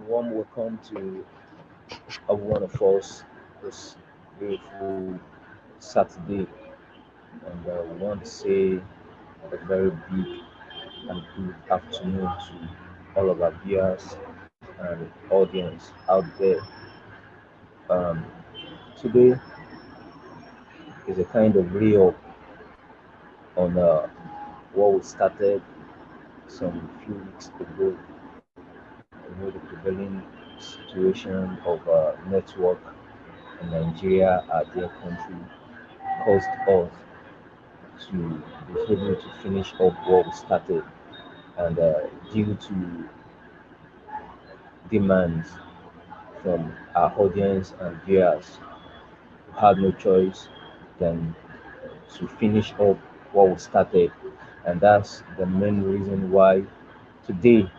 Warm welcome to every one of us this beautiful Saturday, and we want to say a very big and good afternoon to all of our viewers and audience out there. Um, Today is a kind of re-up on what we started some few weeks ago. The prevailing situation of network in Nigeria, our dear country, caused us to be able to finish up what we started. And due to demands from our audience and viewers, we had no choice than to finish up what we started. And that's the main reason why today,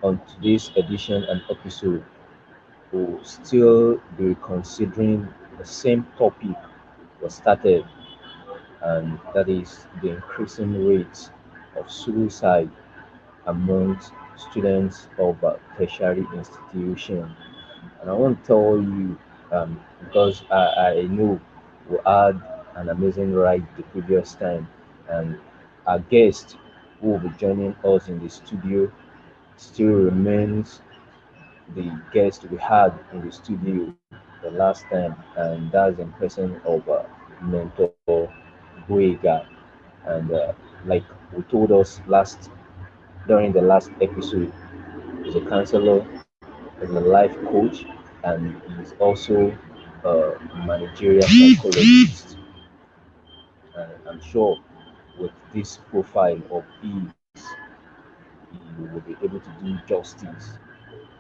on today's edition and episode, we'll still be considering the same topic we started, and that is the increasing rates of suicide amongst students of tertiary institutions. And I want to tell you, because I know we had an amazing ride the previous time, and our guest who will be joining us in the studio still remains the guest we had in the studio the last time, and that's in person of mentor Boyega. And like we told us last during the last episode, he's a counselor, he's a life coach, and he's also a managerial psychologist. And I'm sure with this profile of his, he will be able to do justice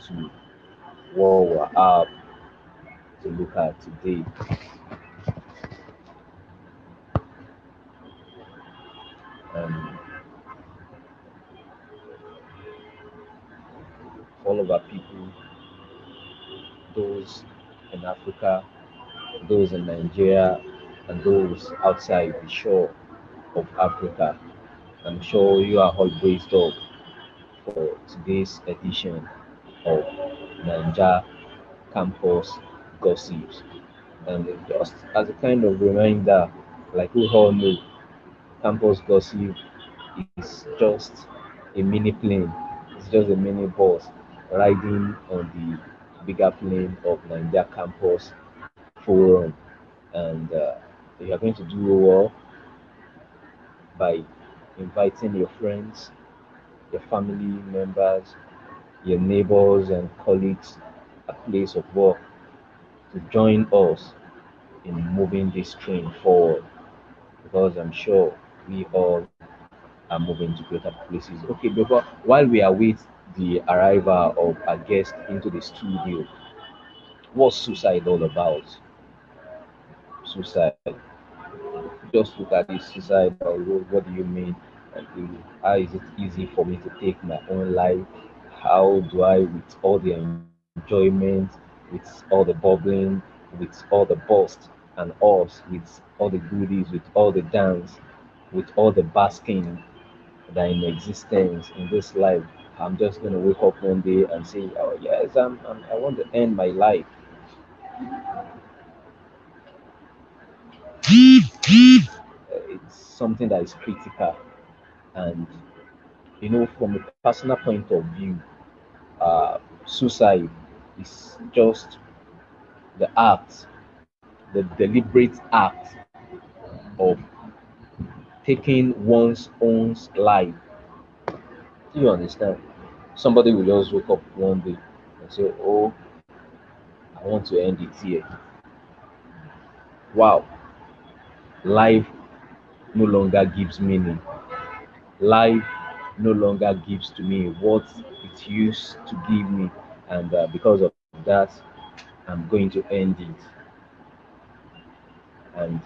to what we have to look at today. And all of our people, those in Africa, those in Nigeria, and those outside the shore of Africa, I'm sure you are all braced up for today's edition of Naija Campus Gossips. And just as a kind of reminder, like we all know, campus gossip is just a mini plane, it's just a mini bus riding on the bigger plane of Naija Campus Forum. And you are going to do well by inviting your friends, your family members, your neighbors and colleagues at place of work to join us in moving this train forward, because I'm sure we all are moving to greater places. Okay, before while we await the arrival of our guest into the studio, what's suicide all about? Suicide. Just look at this suicide. What do you mean? How is it easy for me to take my own life? How do I, with all the enjoyment, with all the bubbling, with all the burst and us, with all the goodies, with all the dance, with all the basking that in existence in this life, I'm just gonna wake up one day and say, "Oh yes, I want to end my life." It's something that is critical, and from a personal point of view, suicide is just the act, the deliberate act of taking one's own life. Do you understand? Somebody will just wake up one day and say, "Oh, I want to end it here." Wow, life no longer gives meaning. Life no longer gives to me what it used to give me, and because of that, I'm going to end it. And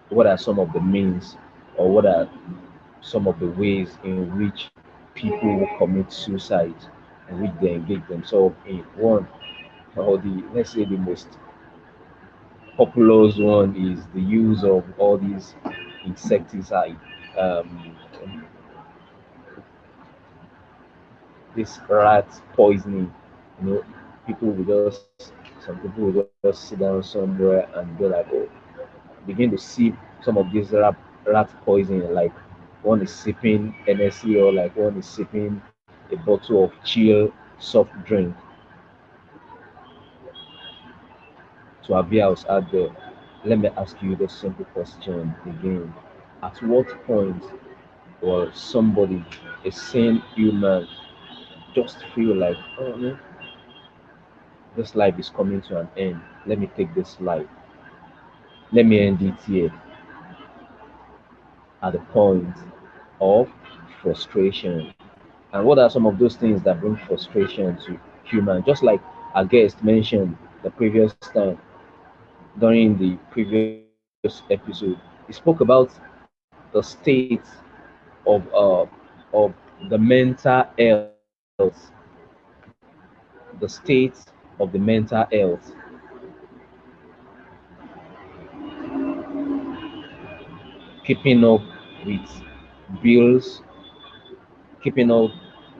what are some of the means, or what are some of the ways in which people commit suicide, in which they engage themselves in? One, or the let's say the most popular one, is the use of all these insecticide. Um, this rat poisoning. You know, people will just some people will just sit down somewhere and be like, oh, begin to sip some of this rat poison. Like one is sipping NSC or like one is sipping a bottle of chill soft drink to our viewers out there. Let me ask you the simple question again. At what point will somebody, a sane human, just feel like, oh man, this life is coming to an end. Let me take this life. Let me end it here at the point of frustration. And what are some of those things that bring frustration to human? Just like our guest mentioned the previous time during the previous episode, he spoke about the state of of the mental health, the state of the mental health, keeping up with bills, keeping up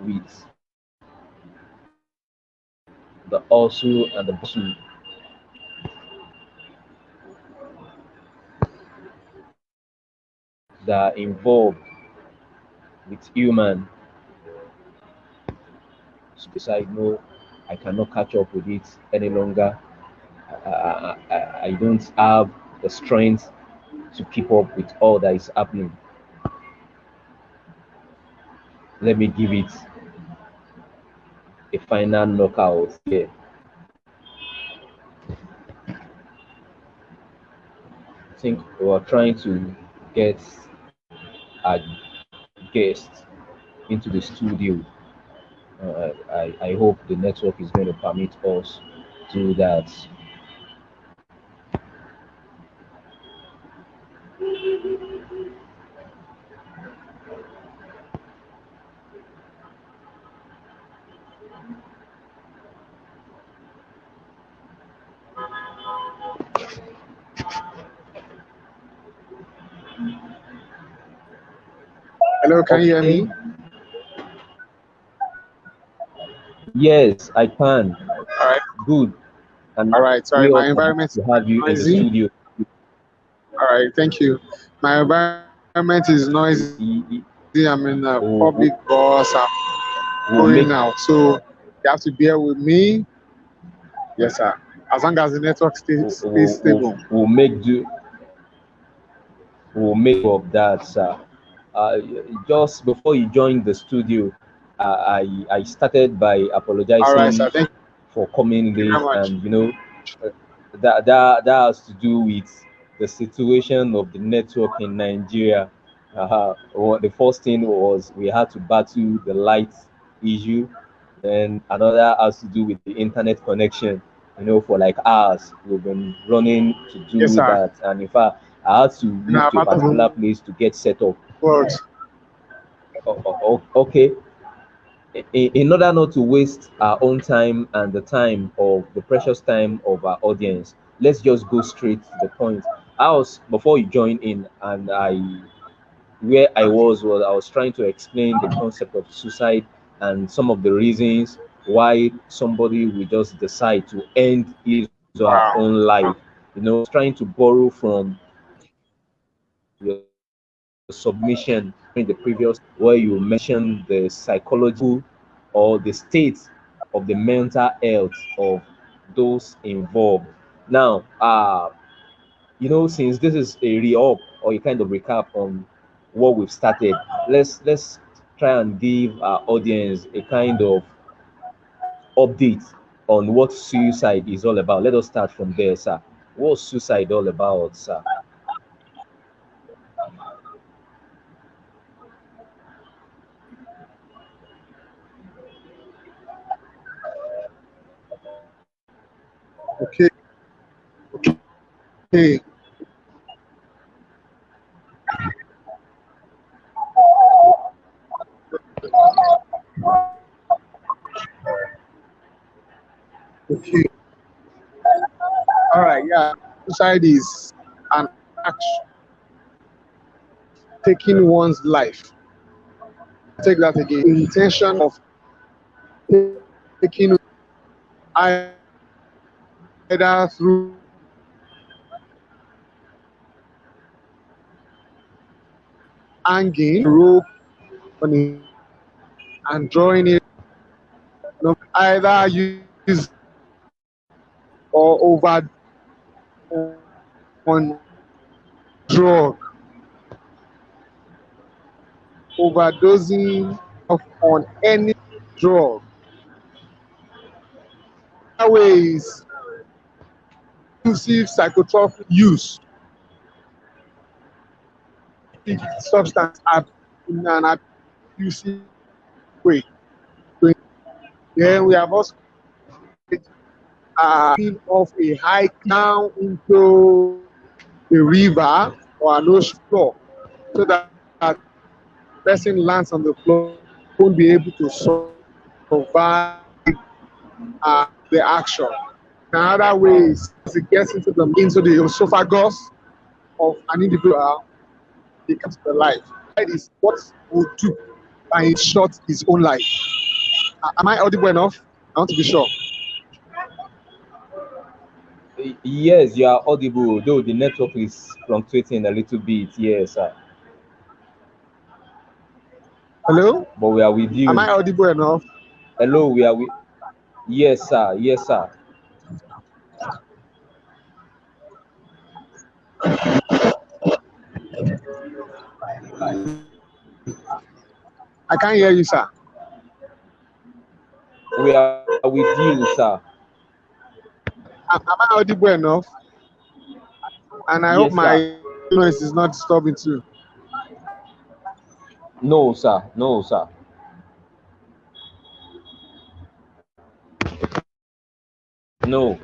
with the hustle and the bustle that are involved with human. So decide, no, I cannot catch up with it any longer. I don't have the strength to keep up with all that is happening. Let me give it a final knockout here. I think we're trying to get a guest into the studio. I hope the network is going to permit us to do that. Hello, can you hear Okay. me? Yes, I can. All right. Good. And All right. Sorry, we my also happy environment is to have you in the noisy. studio. All right. Thank you. My environment is noisy. I'm in a public bus. I'm We'll, going now. we'll So make you have to bear with me. Yes, sir. As long as the network stays we'll, stable. we'll, we'll we'll make do we'll make do of that, sir. Uh, just before you joined the studio, I started by All right, sir. apologizing Thank for coming you very late, much. and uh, that has to do with the situation of the network in Nigeria. The first thing was we had to battle the light issue, and another has to do with the internet connection. For like hours we've been running to Yes, do sir. that, and in fact I had to In move our to a part of particular the place to get set up. world. Okay, in order not to waste our own time and the time of the precious time of our audience, let's just go straight to the point. I was before you join in, and where I was I was trying to explain the concept of suicide and some of the reasons why somebody will just decide to end his or her own Wow. life. I was trying to borrow from your submission during the previous episode where you mentioned the psychological or the state of the mental health of those involved. Now, since this is a re-up or a kind of recap on what we've started, let's try and give our audience a kind of update on what suicide is all about. Let us start from there, sir. What's suicide all about, sir? Okay. Okay. Okay. All right. Yeah. Suicide is an action taking one's life. Take that again. Intention of taking either through hanging rope on a and drawing it, either use or on drug, overdosing on any drug. That way is exclusive psychotropic use substance in an abusive way. So then we have also off a hike down into a river or an ocean floor so that person lands on the floor won't be able to survive the action. Another way is as it gets into the esophagus of an individual, he comes to life. That is what would do and it short his own life. Am I audible enough? I want to be sure. Yes, you are audible, though the network is fluctuating a little bit. Yes, sir. Hello? But we are with Am I you. audible enough? Hello, we are with. Yes, sir. Yes, sir. I can't hear you, sir. We are with you, sir. Am I audible enough? And I hope Yes, sir. my noise is not disturbing too. No, sir. No, sir. No.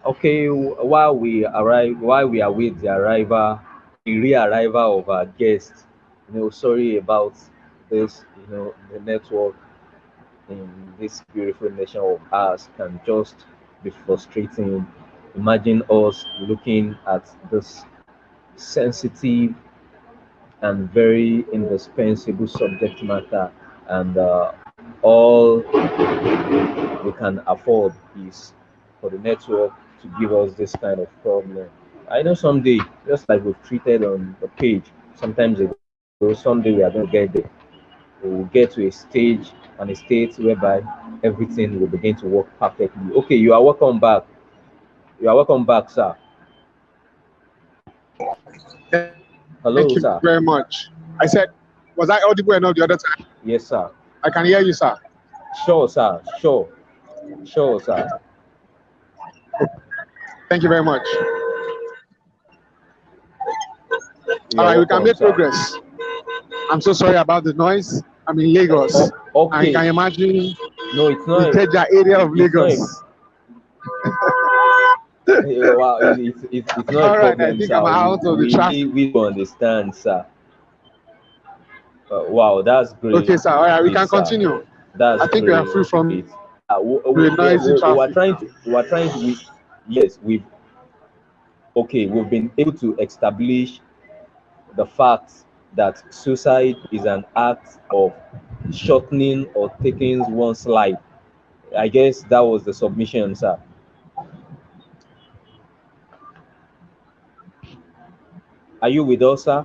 Okay. While we await the arrival, the re-arrival of our guest, sorry about this. The network in this beautiful nation of ours can just be frustrating. Imagine us looking at this sensitive and very indispensable subject matter, and all we can afford is for the network to give us this kind of problem. I know someday, just like we've treated on the page sometimes ago, someday we are going to get there. We will get to a stage and a state whereby everything will begin to work perfectly. Okay, you are welcome back. You are welcome back, sir. Thank Hello, you sir. very much. I said, was I audible enough the other time? Yes, sir. I can hear you, sir. Sure, sir. Sure. Sure, sir. Thank you very much. You All are right, we can welcome, make sir. progress. I'm so sorry about the noise. I'm in Lagos. And you Okay. can imagine No, it's the not. Teja area of It's not. Lagos. Wow, it's not a All right, I problem, think I'm sir. out of the traffic. We do understand, sir. Wow, that's great, Okay, sir. All right, we can sir. continue. That's I think we are great. free from the Yeah, noisy traffic now. yes, we've been able to establish the fact that suicide is an act of shortening or taking one's life. I guess that was the submission, sir. Are you with us, sir?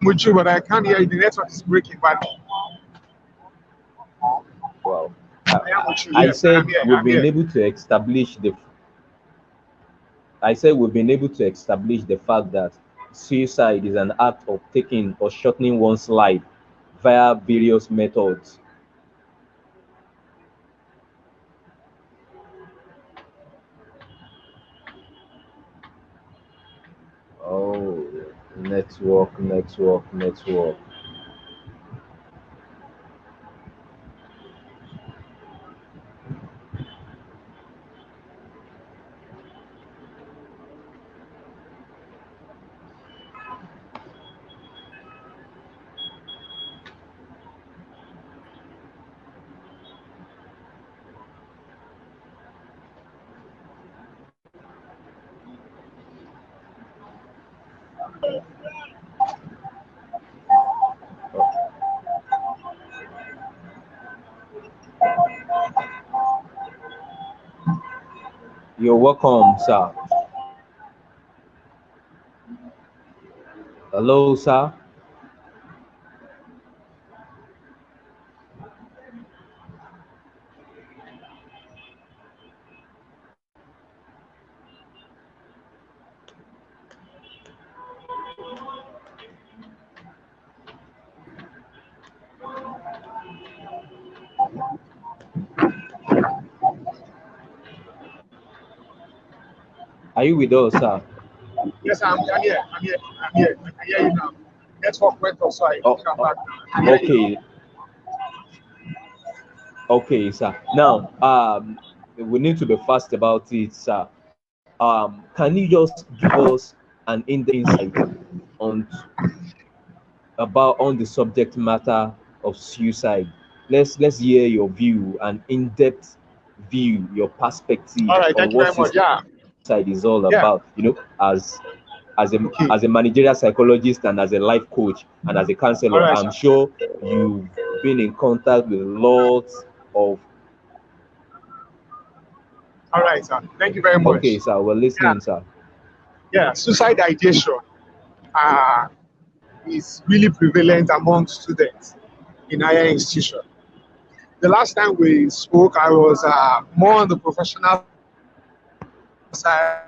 With you, but I can't hear you. The network is breaking, but Wow. I am with you. I Yes, I said am here. we've I'm been here. able to establish the I said we've been able to establish the fact that suicide is an act of taking or shortening one's life via various methods. Oh, network. You're welcome, sir. Hello, sir. Are you with us, sir? Yes, I'm here. I'm here. I'm here. I can hear you now. Network went off, so I Oh, think I'm back. I can hear you now. okay, okay, sir. Now, we need to be fast about it, sir. Can you just give us an in-depth insight on on the subject matter of suicide? Let's hear your view, an in-depth view, your perspective All right. on Thank you what very much. suicide Yeah. is all about. Yeah. As a Okay. managerial psychologist and as a life coach and as a All counselor, right, I'm sir. sure you've been in contact with lots of. All right, sir. Thank you very Okay, much. sir, we're Yeah. listening, sir. Yeah. Suicide ideation uh, is really prevalent among students in higher institutions. The last time we spoke, I was more on the professional side.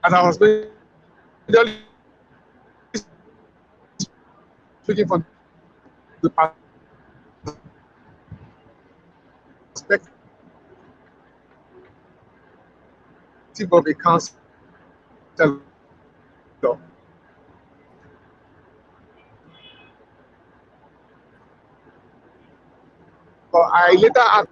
As I was majorly speaking from the perspective of a counselor, but I later asked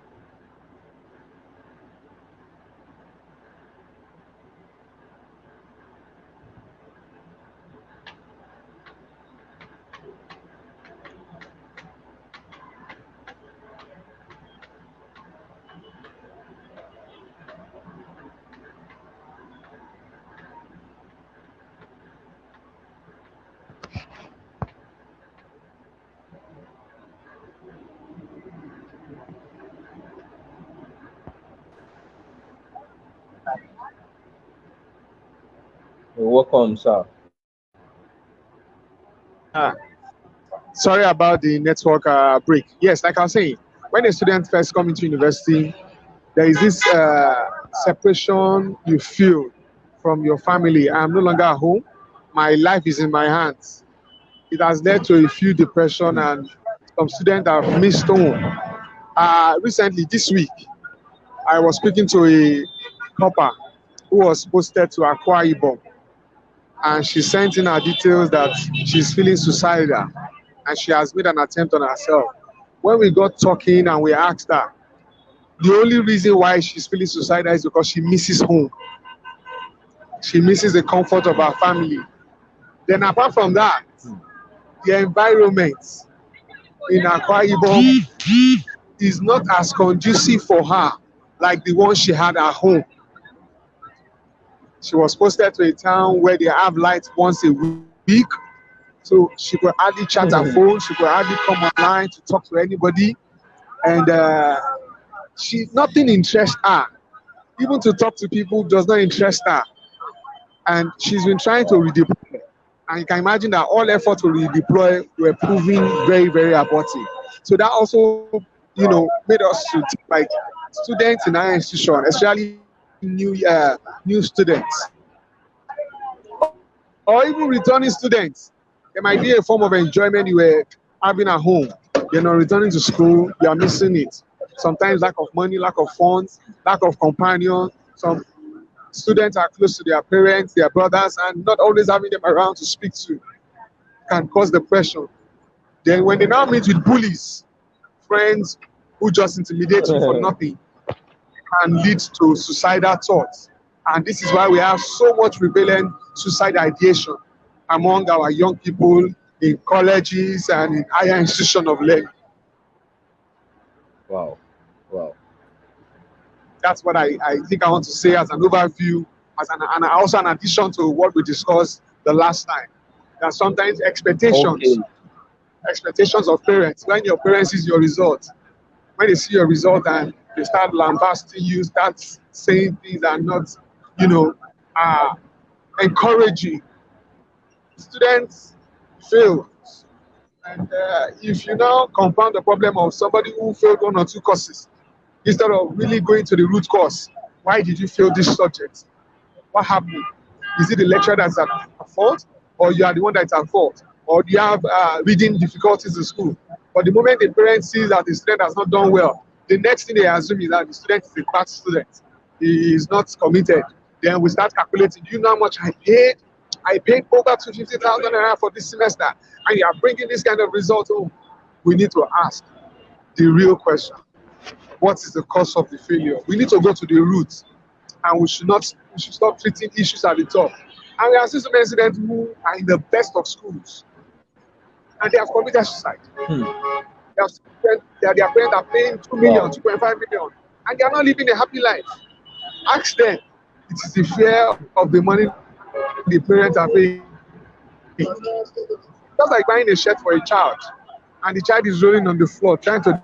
You're welcome, sir. uh, sorry about the network break. Yes, like I was saying, when a student first come into university, there is this separation you feel from your family. I'm no longer at home. My life is in my hands. It has led to a few depression and some students have missed home. Recently, this week, I was speaking to a copper who was posted to Akwa Ibom, and she sent in her details that she's feeling suicidal and she has made an attempt on herself. When we got talking and we asked her, the only reason why she's feeling suicidal is because she misses home. She misses the comfort of her family. Then, apart from that, the environment in Akwa Ibom is not as conducive for her like the one she had at home. She was posted to a town where they have light once a week, so she could hardly chat her phone, she could hardly come online to talk to anybody, and she nothing interests her. Even to talk to people does not interest her, and she's been trying to redeploy. And you can imagine that all effort to redeploy were proving very, very abortive. So that also, made us to think like students in our institution, especially new students, or even returning students. There might be a form of enjoyment you were having at home. You're not returning to school, you are missing it. Sometimes lack of money, lack of funds, lack of companion. Some students are close to their parents, their brothers, and not always having them around to speak to can cause depression. Then when they now meet with bullies, friends who just intimidate you for nothing, can lead to suicidal thoughts. And this is why we have so much prevalent suicide ideation among our young people in colleges and in higher institutions of learning. Wow. Wow. That's what I think I want to say as an overview, as and also an addition to what we discussed the last time. That sometimes Okay. expectations of parents, when your parents sees your result, when they see your result and they start lambasting you, start saying things that are not, you know, uh, encouraging, students fail. And if you now compound the problem of somebody who failed one or two courses, instead of really going to the root cause, why did you fail this subject? What happened? Is it the lecturer that's at fault, or you are the one that's at fault, or do you have reading difficulties in school? But the moment the parent sees that the student has not done well, the next thing they assume is that the student is a bad student. He is not committed. Then we start calculating. Do you know how much I paid? I paid over 250,000 naira for this semester, and you are bringing this kind of result home. We need to ask the real question: what is the cause of the failure? We need to go to the root, and we should stop treating issues at the top. And we have seen some students who are in the best of schools and they have committed suicide. Hmm. They have their parents are paying 2 million, Wow. 2.5 million, and they are not living a happy life. Ask them. It is the fear of the money the parents are paying. Just like buying a shirt for a child, and the child is rolling on the floor trying to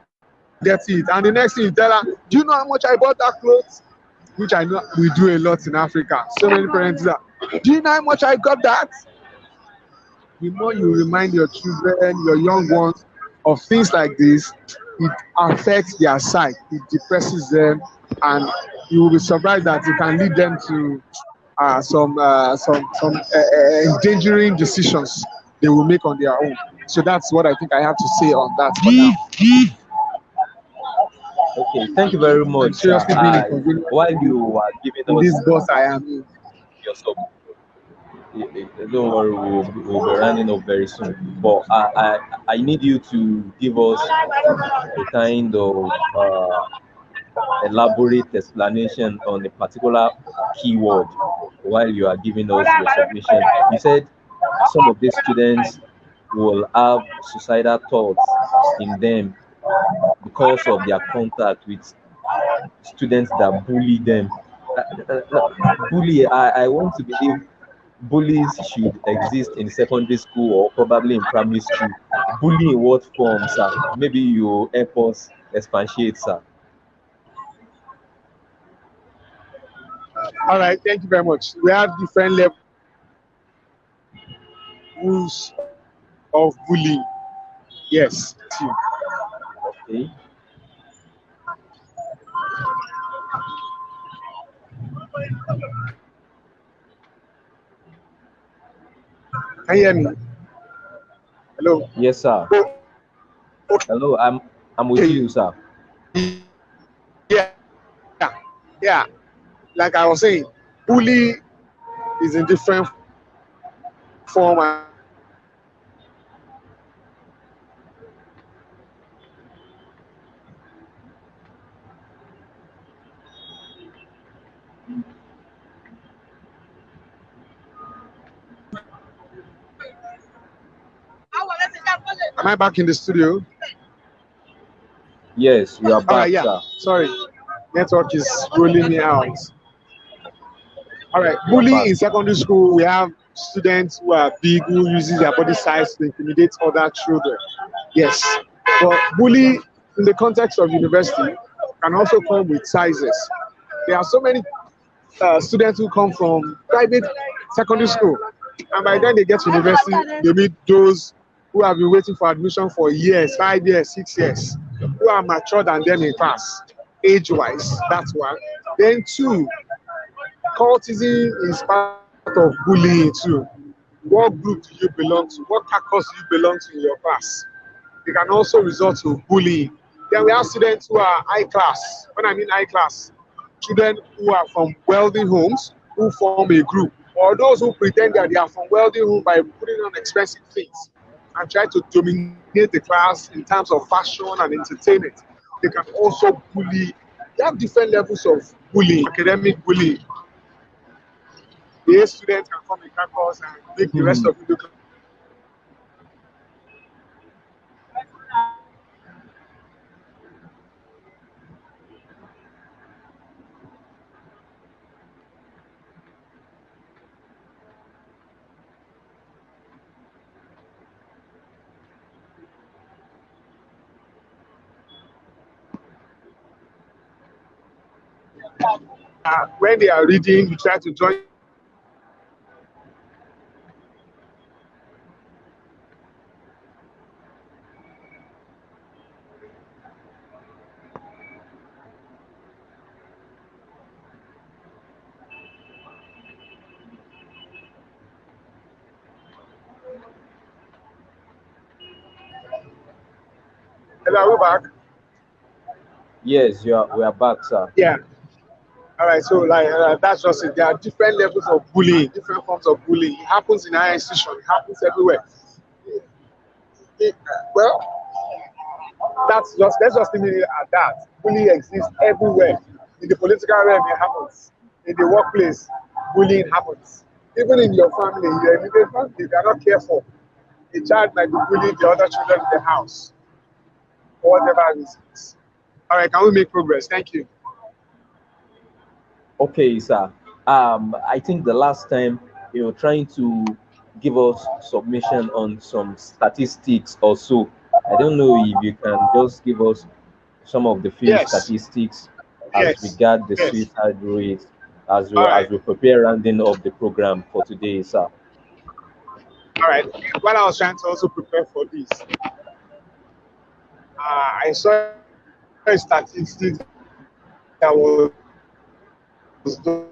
get it, and the next thing you tell her, do you know how much I bought that clothes? Which I know we do a lot in Africa. So many parents do that. Do you know how much I got that? The more you remind your children, your young ones, of things like this, it affects their sight, it depresses them, and you will be surprised that it can lead them to some endangering decisions they will make on their own. So that's what I think I have to say on that for now. Okay. Thank you very I'm much, sir. seriously being inconvenienced While you are giving in us this bus I am in. your sub, don't worry, we'll be running up very soon. But I need you to give us a kind of elaborate explanation on a particular keyword while you are giving us your submission. You said some of these students will have suicidal thoughts in them because of their contact with students that bully them. Bully, I want to believe bullies should exist in secondary school or probably in primary school. Bully in what form, sir? Maybe you help us expatiate, sir. All right, thank you very much. We have different levels of bullying. Yes. Okay. Can you hear me? Hello. Yes, sir. Oh, Hello, I'm with okay. you, sir. Yeah. Yeah. Like I was saying, bully is in different form and am I back in the studio? Yes, you are All right, back, yeah. sir. Sorry. Network is rolling me out. All right. You are Bully back. in secondary school, we have students who are big who uses their body size to intimidate other children. Yes. But bully in the context of university can also come with sizes. There are so many students who come from private secondary school, and by the time they get to university, they meet those who have been waiting for admission for years, 5 years, 6 years, who are mature than them in class, age-wise. That's one. Then two, cultism is part of bullying too. What group do you belong to? What caucus do you belong to in your class? It can also result to bullying. Then we have students who are high class. When I mean high class, children who are from wealthy homes who form a group, or those who pretend that they are from wealthy homes by putting on expensive things and try to dominate the class in terms of fashion and entertainment. They can also bully. We have different levels of bullying, academic bullying. The A student can come in campus and make the rest Mhm. of you look like a fool. When they are reading, you try to join them in reading. Hello, are we back? Yes, we are back, sir. Yeah. All right. So like that's just it. There are different levels of bullying, different forms of bullying. It happens in our institution. It happens everywhere. Well, that's just let's just leave it at that. Bullying exists everywhere. In the political realm, it happens. In the workplace, bullying happens. Even in your family, your immediate family, if you are not careful, a child might be bullying the other children in the house for whatever reasons. All right, can we make progress? Thank you. Okay, sir. I think the last time you were trying to give us submission on some statistics or so. I don't know if you can just give us some of the few Yes, statistics as yes, regard the yes. suicide rate All right, as we prepare rounding up the program for today, sir. all right. While I was trying to also prepare for this, I saw a statistics that was done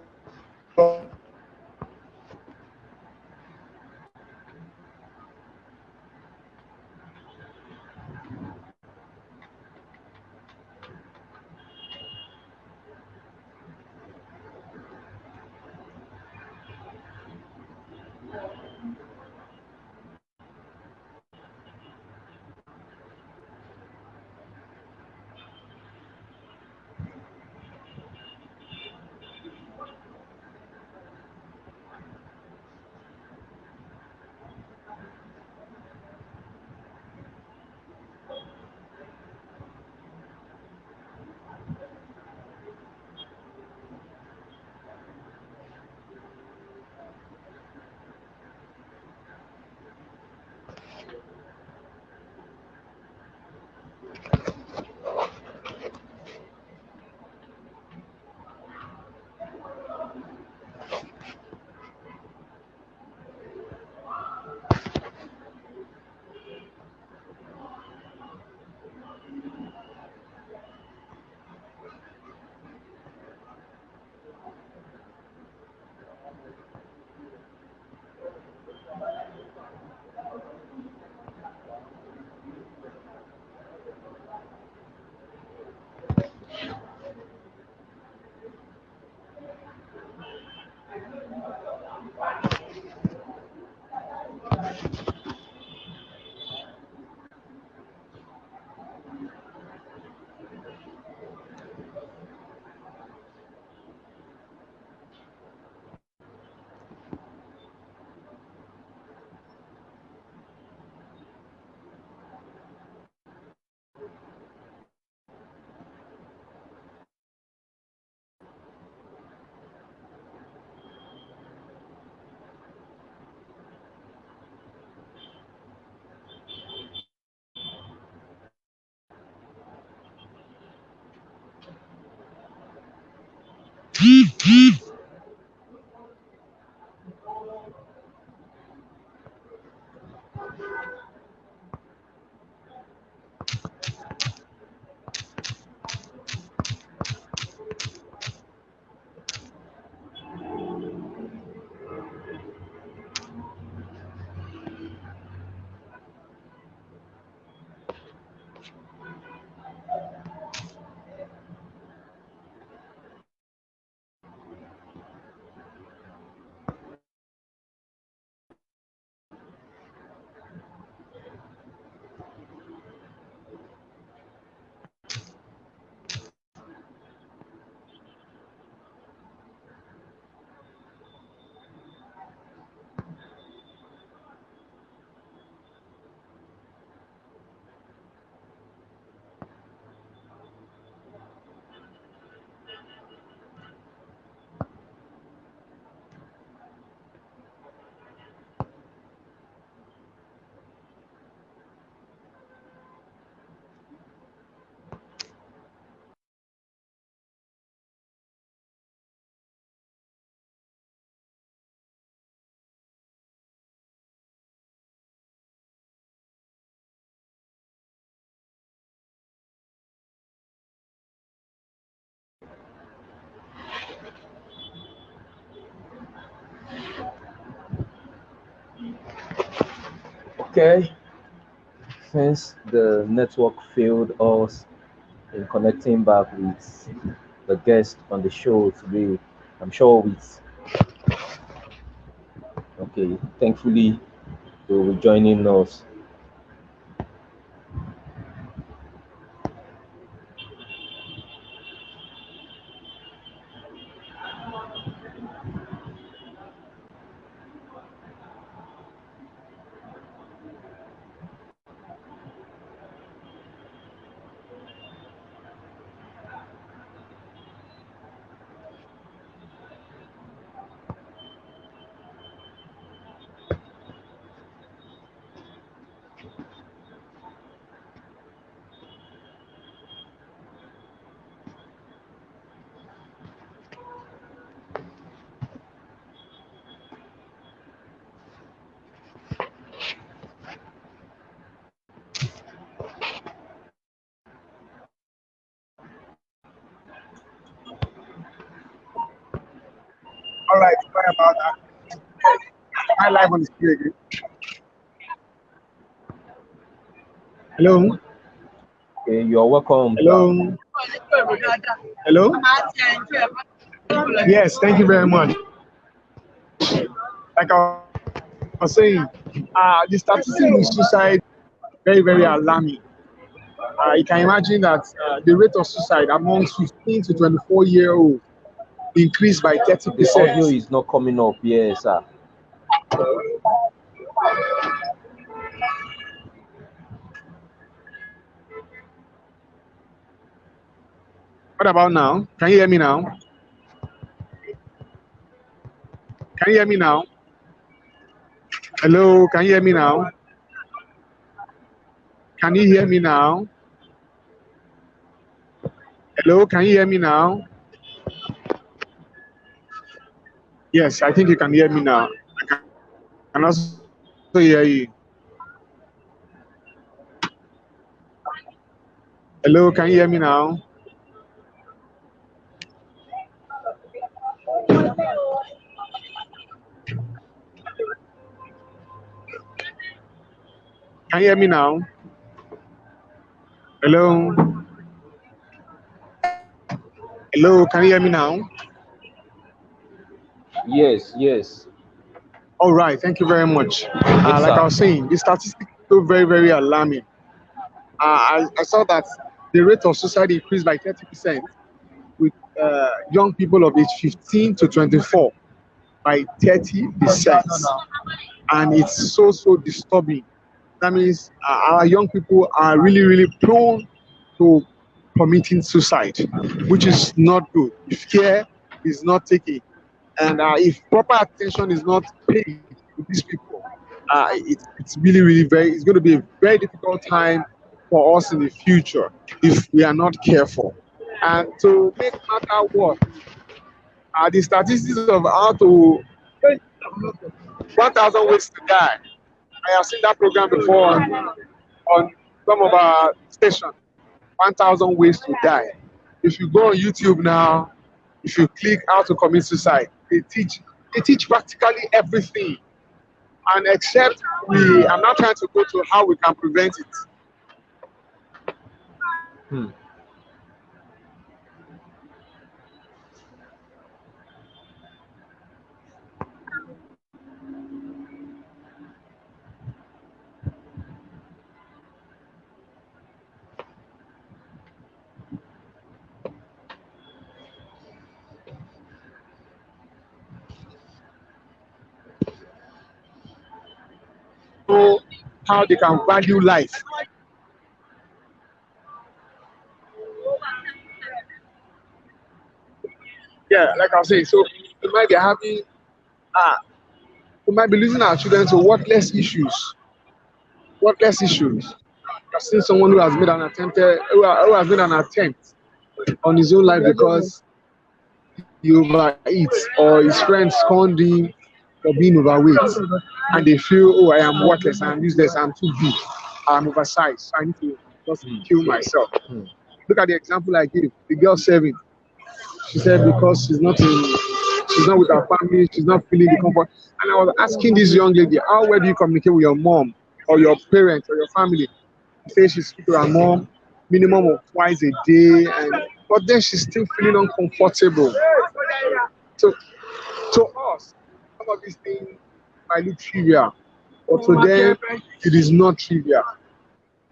Okay, since the network failed us in connecting back with the guest on the show today, I'm sure with okay, thankfully they will be joining us. All right, sorry about that. Am I live on the screen again? Hello? Okay, you're welcome, sir. Hello? Hello? Yes, thank you very much. Like I was saying, the statistics in suicide very, very alarming. You can imagine that the rate of suicide among 15 to 24-year-olds increased by The audio 30%. is not coming up. Yes, sir. What about now? Can you hear me now? Can you hear me now? Hello, can you hear me now? Can you hear me now? Hello, can you hear me now? Yes, I think you can hear me now. I can also hear you. Hello, can you hear me now? Can you hear me now? Hello? Hello, can you hear me now? Yes, yes, All right, thank you very much. yes, Like I sir. was saying, the statistics are so very, very alarming. I saw that the rate of suicide increased by 30% with young people of age 15 to 24 by 30%. And it's so, so disturbing. That means our young people are really, really prone to committing suicide, which is not good. If care is not taken, and if proper attention is not paid to these people, it's really, really it's going to be a very difficult time for us in the future if we are not careful. And to make matter worse, the statistics of how to 1,000 ways to die. I have seen that program before on some of our stations. 1,000 ways to die. If you go on YouTube now, if you click how to commit suicide, they teach practically everything. And except I'm not trying to go to how we can prevent it. Hmm. Know how they can value life. Yeah, like I was saying, so we might be having, uh, we might be losing our children to worthless issues. Worthless issues. I've seen someone who has made an attempt on his own life because he overeats or his friends scorned him for being overweight, and they feel, oh, I am worthless, I am useless, I'm too big, I'm oversized, so I need to just Hmm. kill myself. Hmm. Look at the example I gave. The girl serving, she said because she's not with her family, she's not feeling the comfort. And I was asking this young lady, how well do you communicate with your mom or your parents or your family say she speaks to her mom minimum of twice a day, and but then she's still feeling uncomfortable. So to us, some of these things might look trivial, but to them it is not trivial.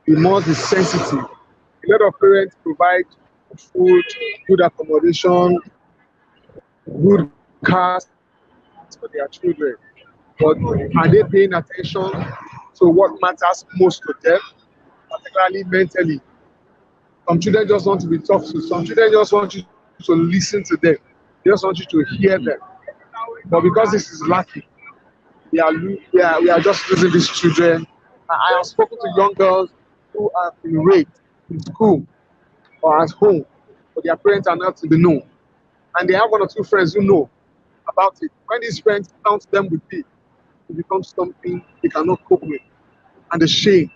The more is sensitive. A lot of parents provide good food, good accommodation, good cars for their children. But are they paying attention to what matters most to them, particularly mentally? Some children just want to be talked to. Some children just want you to listen to them. They just want you to hear them. But because this is lacking, we are just losing these children. I have spoken to young girls who have been raped in school or at home, but their parents are not in the know. And they have one or two friends who know about it. When these friends count them with it becomes something they cannot cope with. And the shame,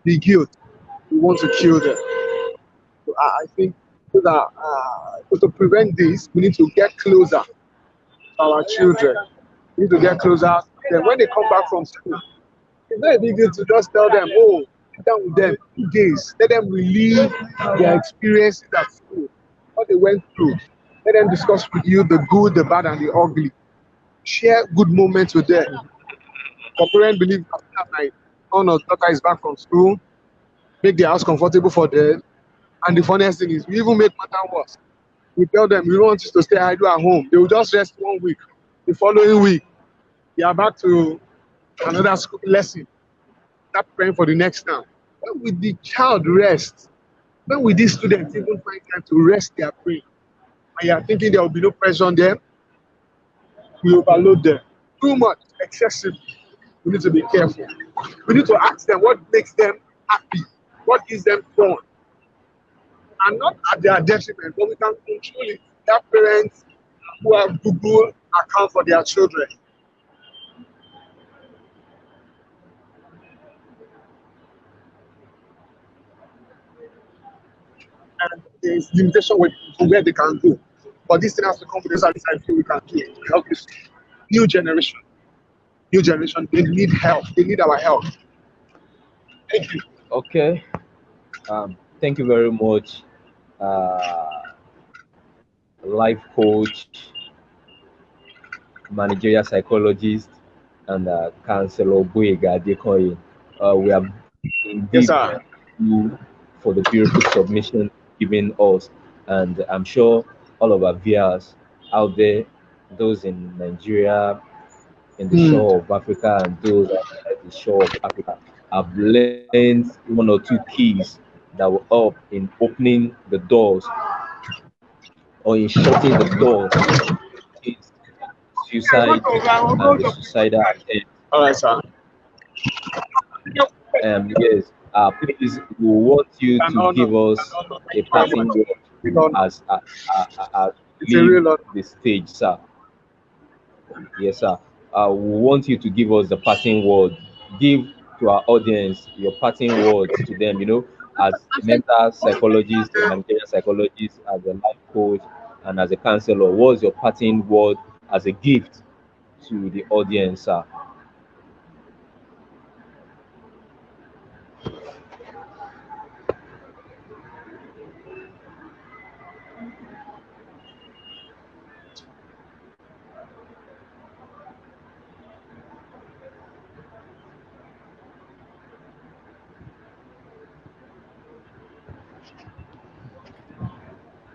the guilt, we want to kill them. So I think so that to prevent this, we need to get closer to our children. We need to get closer. Then when they come back from school, it's not a big deal to just tell them, oh, sit down with them 2 days. Let them relieve their experiences at school, what they went through. Let them discuss with you the good, the bad, and the ugly. Share good moments with them. For parents believe that my son or daughter is back from school, make the house comfortable for them. And the funniest thing is, we even make matter worse. We tell them we don't want you to stay idle at home. They will just rest 1 week. The following week, they are back to another school lesson. Start preparing for the next term. When will the child rest? When will these students even find time to rest their brain? And you are thinking there will be no pressure on them, we overload them. Too much, excessive. We need to be careful. We need to ask them what makes them happy, what gives them fun, and not at their detriment, but we can control it. There are parents who have Google account for their children. And there's limitation to where they can go. But this thing has to come with the service I feel we can do to help this new generation. New generation, they need help. They need our help. Thank you. Okay. Thank you very much, uh, life coach, managerial psychologist, and counselor Boyega Adekoye. We have Yes, indeed sir. you for the beautiful submission given us, and I'm sure all of our viewers out there, those in Nigeria, in the Hmm. shore of Africa, and those outside the shore of Africa, have learned one or two keys that will help in opening the doors or in shutting the doors against suicide and the suicidal attempt. All right, sir. Yes, please, we want you An to honor. give An us honor. Thank a you very parting much. word Big honor. as It's we a leave real honor. the stage, sir. Yes, sir. We want you to give us the parting word. Give to our audience your parting words to them, as a mental psychologist, a managerial psychologist, as a life coach, and as a counselor. What's your parting word as a gift to the audience, sir?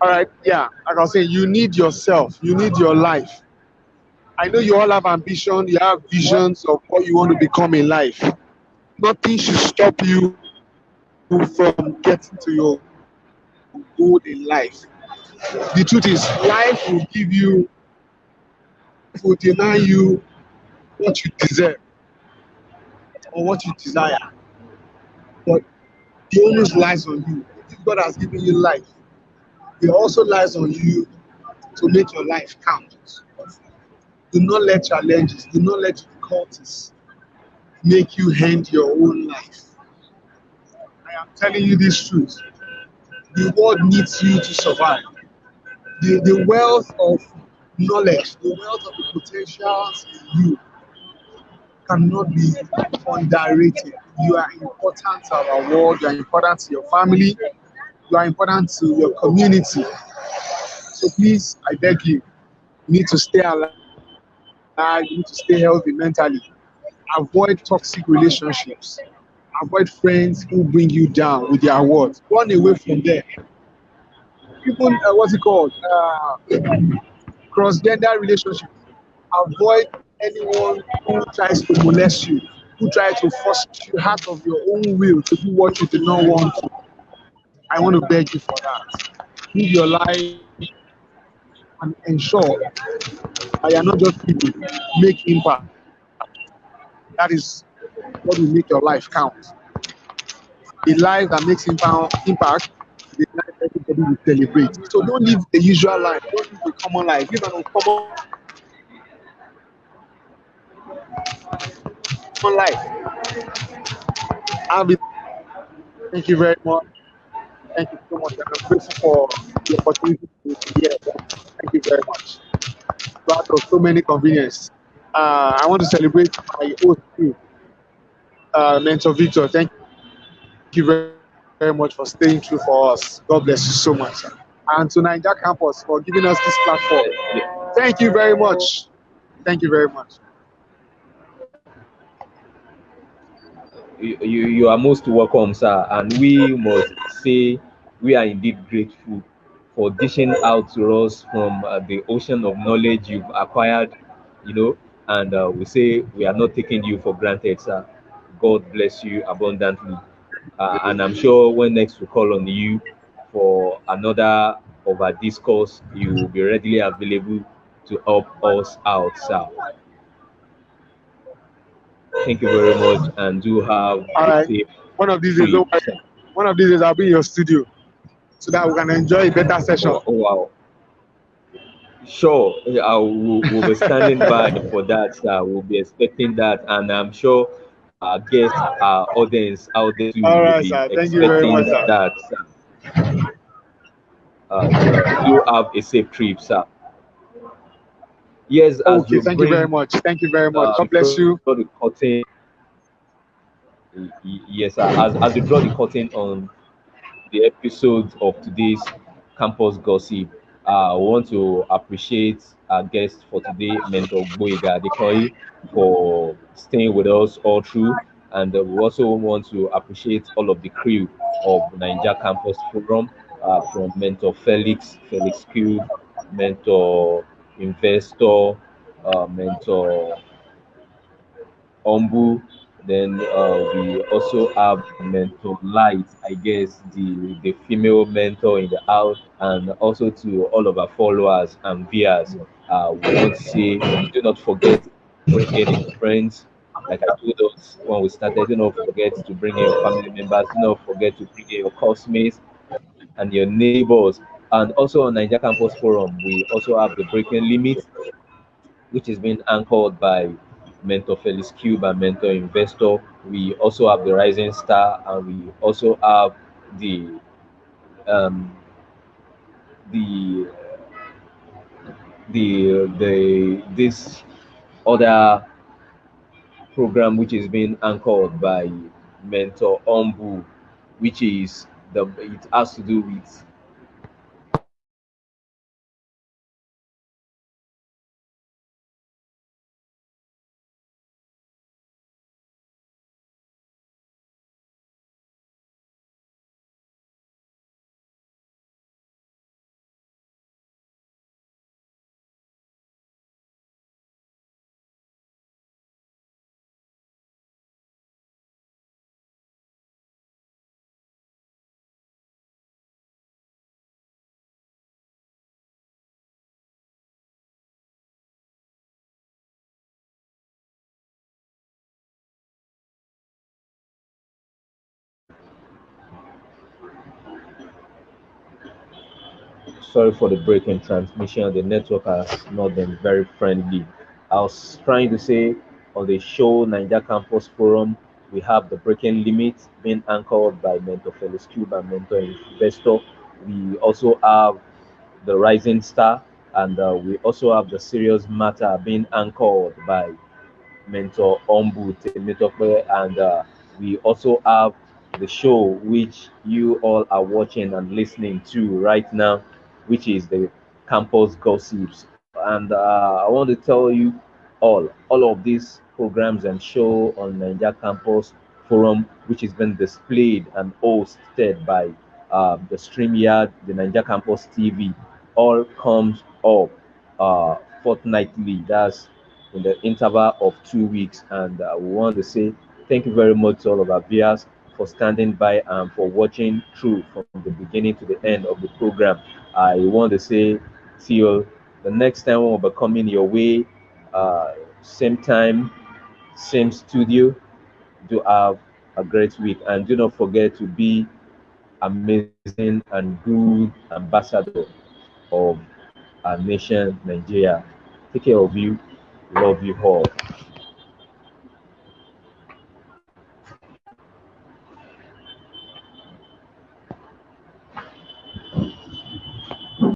All right. Yeah. Like I was saying, you need yourself. You need your life. I know you all have ambition. You have visions of what you want to become in life. Nothing should stop you from getting to your goal in life. The truth is, life will deny you what you deserve or what you desire. But the onus lies on you. If God has given you life, it also lies on you to make your life count. Do not let challenges, do not let difficulties make you end your own life. I am telling you this truth. The world needs you to survive. The wealth of knowledge, the wealth of the potentials in you cannot be underrated. You are important to our world, you are important to your family, you are important to your community. So please, I beg you, you need to stay alive, you need to stay healthy mentally. Avoid toxic relationships. Avoid friends who bring you down with their words. Run away from them. Even what's it called? Cross-gender relationships. Avoid anyone who tries to molest you, who tries to force you out of your own will to do what you do not want to. I want to beg you for that. Live your life and ensure that you are not just living, make impact. That is what will make your life count. A life that makes impact is a life everybody will celebrate. So don't live the usual life. Don't live the common life. Live an uncommon life. I'll be thank you very much. Thank you so much. And I'm grateful for the opportunity to be here. Thank you very much. Out of so many convenience. I want to celebrate my host too, Mentor Victor. Thank you very much for staying true for us. God bless you so much, sir. And to Naija Campus for giving us this platform. Thank you very much. Thank you very much. You are most welcome, sir. And we must say we are indeed grateful for dishing out to us from the ocean of knowledge you've acquired, you know. And we say we are not taking you for granted, sir. God bless you abundantly. And I'm sure when next we call on you for another of our discourse, you will be readily available to help us out, sir. Thank you very much, and do have All a right. safe One of these days, trip, don't worry. sir. One of these days, I'll be in your studio so that we can enjoy a better session. Oh, wow. Sure, I will be standing by for that, sir. We'll be expecting that, and I'm sure our guests, our audience out there too, All will right, be sir. Thank you very expecting much, sir. that, sir. Do have a safe trip, sir. Yes, as Okay, we thank you very bring much. Thank you very much. we God bless draw you. the curtain, yes, sir. As we draw the curtain on the episode of today's campus gossip. I want to appreciate our guest for today, Mentor Boyega Adekoyi, for staying with us all through. And we also want to appreciate all of the crew of Naija Campus Forum, from Mentor Felix Cube, Mentor Investor, Mentor Ombu. Then we also have Mentor Light, I guess the female mentor in the house, and also to all of our followers and viewers. We want to say, do not forget to bring in your friends. Like I told us when we started, do not forget to bring in your family members. Do not forget to bring in your classmates and your neighbors. And also on Niger Campus Forum, we also have the breaking limit, which is being anchored by Mentor Felix Cube and Mentor Investor. We also have the Rising Star, and we also have the um, the the this other program which is being anchored by Mentor Ombu, which is the it has to do with sorry for the break in transmission. The network has not been very friendly. I was trying to say on the show Niger Campus Forum, we have the breaking limit being anchored by Mentor Felix Cube and Mentor Investor. We also have the Rising Star, and we also have the Serious Matter being anchored by mentor Ombu Temitope, and we also have the show which you all are watching and listening to right now, which is the Campus Gossips. And I want to tell you all of these programs and show on Naija Campus Forum, which has been displayed and hosted by the StreamYard, the Naija Campus TV, all comes up fortnightly. That's in the interval of 2 weeks. And we want to say thank you very much to all of our viewers for standing by and for watching through from the beginning to the end of the program. I want to say see you the next time we'll be coming your way. Same time, same studio. Do have a great week, and do not forget to be amazing and good ambassador of our nation, Nigeria. Take care of you. Love you all.